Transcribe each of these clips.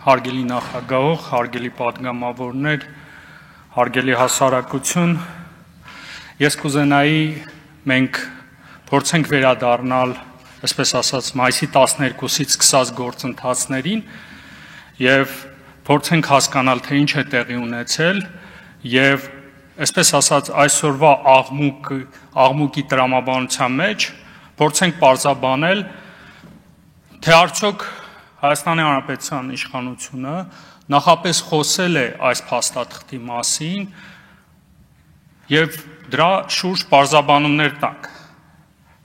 Հարգելի նախագահող, հարգելի պատգամավորներ, հարգելի հասարակություն, ես կուզենայի մենք փորձենք վերադառնալ, այսպես ասած, մայիսի 12-ից սկսած գործընթացներին եւ փորձենք հասկանալ, թե ինչ է տեղի ունեցել եւ այսպես ասած այսօրվա աղմուկի տրամաբանության մեջ փորձենք պարզաբանել, թե արդյոք Հայաստանի Հանրապետության իշխանությունը նախապես խոսել է այս փաստաթղթի մասին եւ դրա շուրջ պարզաբանումներ տանք։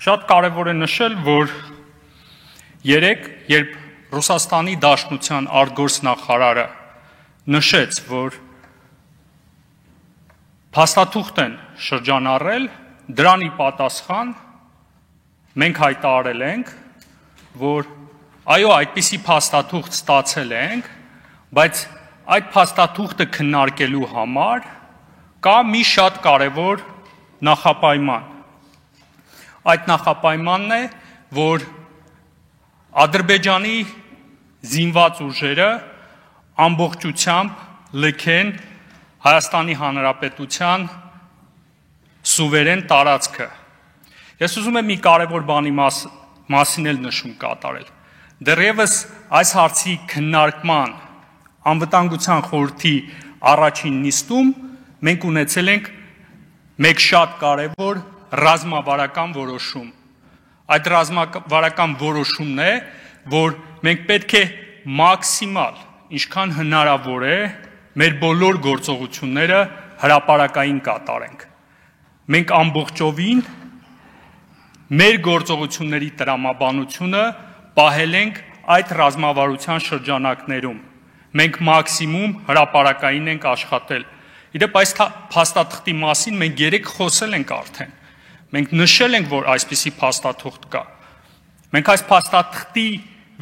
Շատ կարեւոր է նշել, որ երեկ, երբ Ռուսաստանի Դաշնության արտգործնախարարը նշեց, որ փաստաթուղթ են շրջանառել, դրան ի պատասխան մենք հայտարարել ենք, որ այո, այդպիսի փաստաթուղթ ստացել ենք, բայց այդ փաստաթուղթը քննարկելու համար կա մի շատ կարևոր նախապայման։ Այդ նախապայմանն է, որ Ադրբեջանի զինված ուժերը ամբողջությամբ լքեն Հայաստանի Հանրապետության սուվերեն տարածքը։ Ես ուզում եմ մի կարևոր բանի մասին էլ նշում կատարել։ Դեռևս այս հարցի քննարկման անվտանգության խորհրդի առաջին նիստում մենք ունեցել ենք մեկ շատ կարևոր ռազմավարական որոշում։ Այդ ռազմավարական որոշումն է, որ մենք պետք է մաքսիմալ, ինչքան հնարավոր է, մեր բոլոր գործողությունները հրապարակային կատարենք։ Մենք ամբողջովին մեր գործողությունների տրամաբանությունը պահել ենք այդ ռազմավարության շրջանակներում։ Մենք մաքսիմում հրապարակային ենք աշխատել։ Իդեպ այս փաստաթղթի մասին մենք երեք խոսել ենք արդեն։ Մենք նշել ենք, որ այսպիսի փաստաթուղթ կա։ Մենք այս փաստաթղթի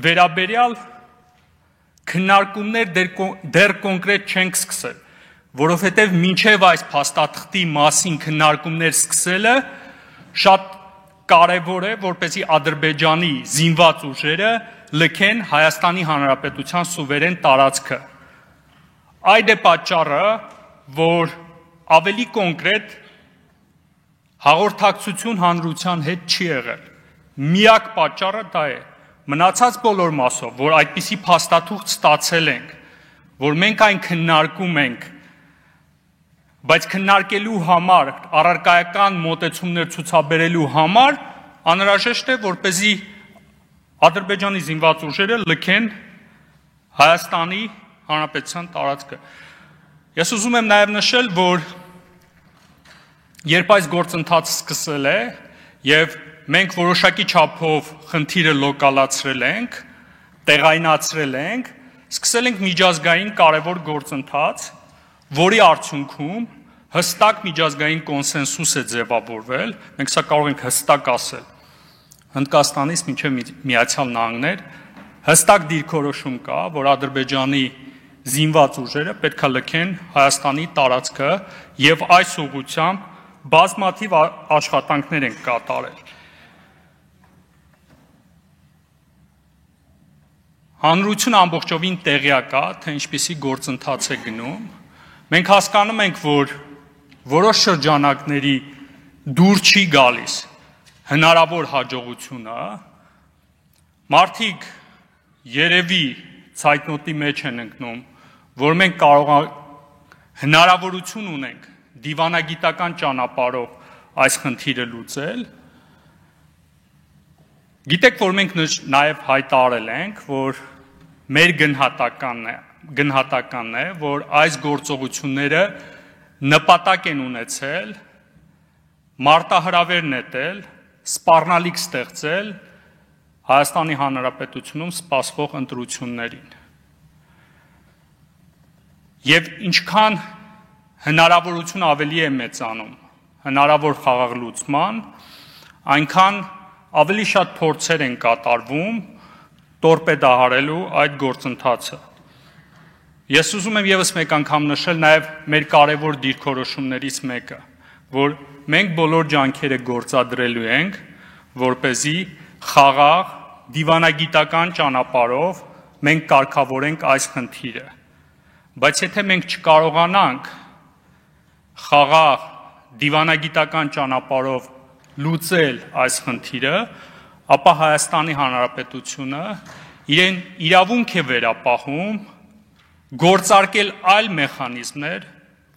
վերաբերյալ քննարկումներ դեռ կոնկրետ չենք սկսել, որովհետև մինչև այս փաստաթղթի մասին քննարկումներ սկսելը շատ կարևոր է, որպեսզի Ադրբեջանի զինված ուժերը լքեն Հայաստանի Հանրապետության սուվերեն տարածքը։ Այդ է պատճառը, որ ավելի կոնկրետ հաղորդակցություն հանրության հետ չի եղել։ Միակ պատճառը դա է։ Մնացած բոլոր մասով, որ այդպիսի փաստաթուղթ ստացել ենք, որ մենք այն քննարկում ենք, բայց քննարկելու համար, առարկայական մոտեցումներ ցուցաբերելու համար անհրաժեշտ է, որպեսզի Ադրբեջանի զինված ուժերը լքեն Հայաստանի Հանրապետության տարածքը։ Ես ուզում եմ նաև նշել, որ երբ այս գործընթացը սկսել է եւ մենք որոշակի չափով խնդիրը լոկալացրել ենք, տեղայնացրել ենք, սկսել ենք միջազգային կարևոր գործընթաց, որի արդյունքում հստակ միջազգային կոնսենսուս է ձևավորվել, մենք սա կարող ենք հստակ ասել, Հնդկաստանից մինչև Միացյալ Նահանգներ հստակ դիրքորոշում կա, որ Ադրբեջանի զինված ուժերը պետք է լքեն Հայաստանի տարածքը եւ այս ուղղությամբ բազմաթիվ աշխատանքներ են կատարել։ Հանրությունը ամբողջովին տեղյակ է, թե ինչպիսի գործընթաց է գնում։ Մենք հասկանում ենք, որ որոշ շրջանակների դուր չի գալիս հնարավոր հաջողությունը, մարդիկ երևի ցայտնոտի մեջ են ընկնում, որ մենք հնարավորություն ունենք դիվանագիտական ճանապարհով այս խնդիրը լուծել։ Գիտեք, որ մենք նաև հայտարարել ենք, որ մեր գնահատականն է, որ այս գործողությունները նպատակ են ունեցել մարտահրավեր նետել, սպառնալիք ստեղծել Հայաստանի Հանրապետությունում սպասվող ընտրություններին։ Եվ ինչքան հնարավորություն ավելի է մեծանում հնարավոր խաղաղ լուծման, այնքան ավելի շատ փորձեր են կատարվում տորպեդահարելու այդ գործընթացը։ Ես ուզում եմ եւս մեկ անգամ նշել նաև մեր կարևոր դիրքորոշումներից մեկը, որ մենք բոլոր ջանքերը գործադրելու ենք, որպեսզի խաղաղ, դիվանագիտական ճանապարհով մենք կարգավորենք այս խնդիրը։ Բայց եթե մենք չկարողանանք խաղաղ դիվանագիտական ճանապարհով լուծել այս խնդիրը, ապա Հայաստանի Հանրապետությունը իրեն իրավունք է վերապահում գործարկել այլ մեխանիզմներ,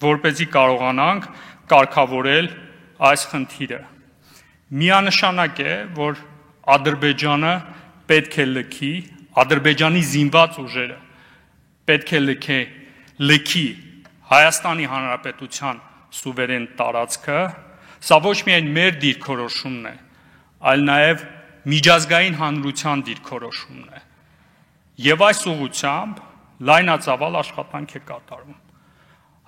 որպեսզի կարողանանք կարգավորել այս խնդիրը։ Միանշանակ է, որ Ադրբեջանը պետք է լքի, Ադրբեջանի զինված ուժերը պետք է լքի Հայաստանի Հանրապետության սուվերեն տարածքը, սա ոչ միայն մեր դիրքորոշումն է, այլ նաև միջազգային հանրության դիրքորոշումն է։ Եվ այս ուղղությամբ լայնածավալ աշխատանք է կատարվում։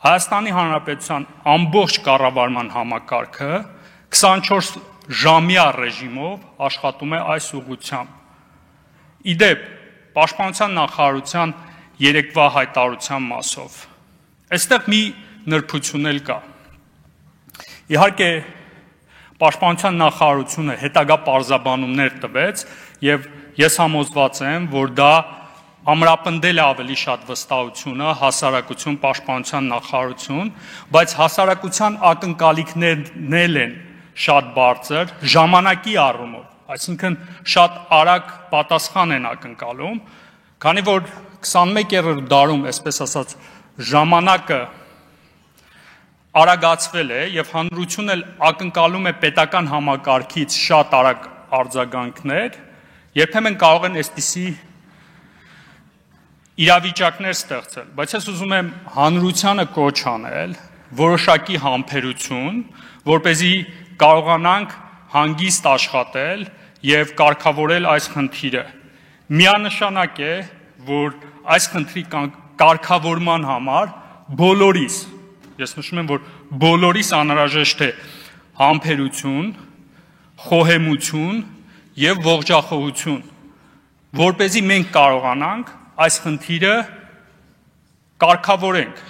Հայաստանի Հանրապետության ամբողջ կառավարման համակարգը 24 ժամյա ռեժիմով աշխատում է այս ուղղությամբ։ Իդեպ, Պաշտպանության նախարարության երեկվա հայտարարության մասով այստեղ մի նրբություն էլ կա։ Իհարկե, Պաշտպանության նախարարությունը հետագա պարզաբանումներ տվեց եւ ես համոզված եմ, որ դա ամրապնդել է ավելի շատ վստահությունը, հասարակություն, Պաշտպանության նախարարություն, բայց հասարակության ակնկալիքներն են շատ բարձր ժամանակի առումով, այսինքն շատ արագ պատասխան են ակնկալում, քանի որ 21-րդ դարում, այսպես ասած, ժամանակը արագացվել է եւ հանրությունն էլ ակնկալում է պետական համակարգից շատ արագ արձագանքներ, երբեմն կարող են այսպիսի իրավիճակներ ստեղծել, բայց ես ուզում եմ հանրությանը կոչ անել որոշակի համբերություն, որպեսզի կարողանանք հանգիստ աշխատել եւ կարգավորել այս խնդիրը։ Միանշանակ է, որ այս խնդրի կարգավորման համար բոլորիս, ես նշում եմ, որ բոլորիս անհրաժեշտ է համբերություն, խոհեմություն եւ ողջախոհություն, որպեսզի մենք կարողանանք այս խնդիրը կարգավորենք։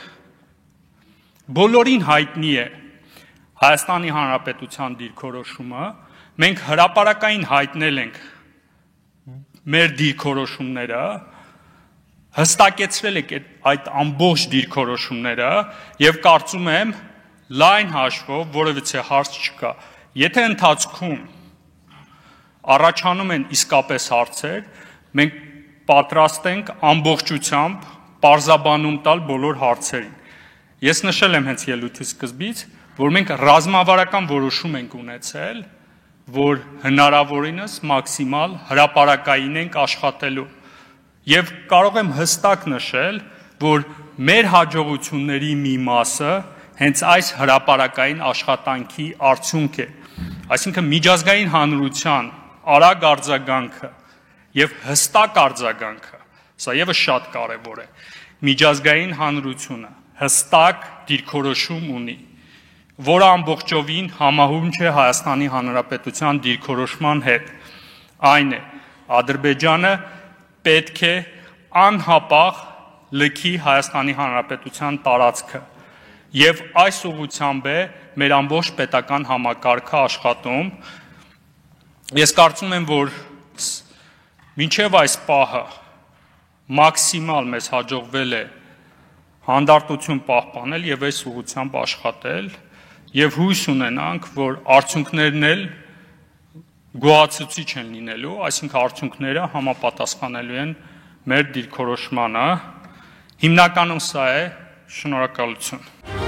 Բոլորին հայտնի է Հայաստանի Հանրապետության դիրքորոշումը, մենք հրապարակային հայտնել ենք մեր դիրքորոշումները, հստակեցրել եք այդ ամբողջ դիրքորոշումները եւ կարծում եմ լայն հաշվով որևիցե հարց չկա։ Եթե ընթացքում առաջանում են իսկապես հարցեր, մենք պատրաստ ենք ամբողջությամբ պարզաբանում տալ բոլոր հարցերին։ Ես նշել եմ հենց ելույթի սկզբից, որ մենք ռազմավարական որոշում ենք ունեցել, որ հնարավորինս մաքսիմալ հրապարակային ենք աշխատելու։ Եվ կարող եմ հստակ նշել, որ մեր հաջողությունների մի մասը հենց այս հրապարակային աշխատանքի արդյունք է։ Այսինքն միջազգային հանրության արագ արձագանքը եւ հստակ արձագանքը, սա եւս շատ կարեւոր է։ Միջազգային հանրությունը հստակ դիրքորոշում ունի, որը ամբողջովին համահունչ է Հայաստանի Հանրապետության դիրքորոշման հետ։ Այն է, Ադրբեջանը պետք է անհապաղ լքի Հայաստանի Հանրապետության տարածքը եւ այս ուղղությամբ է մեր ամբողջ պետական համակարգը աշխատում։ Ես կարծում եմ, որ մինչև այս պահը մաքսիմալ մեզ հաջողվել է հանդարտություն պահպանել եւ այս ուղղությամբ աշխատել եւ հույս ունենանք, որ արդյունքներն էլ գոհացուցիչ են լինելու, այսինքն արդյունքները համապատասխանելու են մեր դիրքորոշմանը։ Հիմնականում սա է, շնորհակալություն։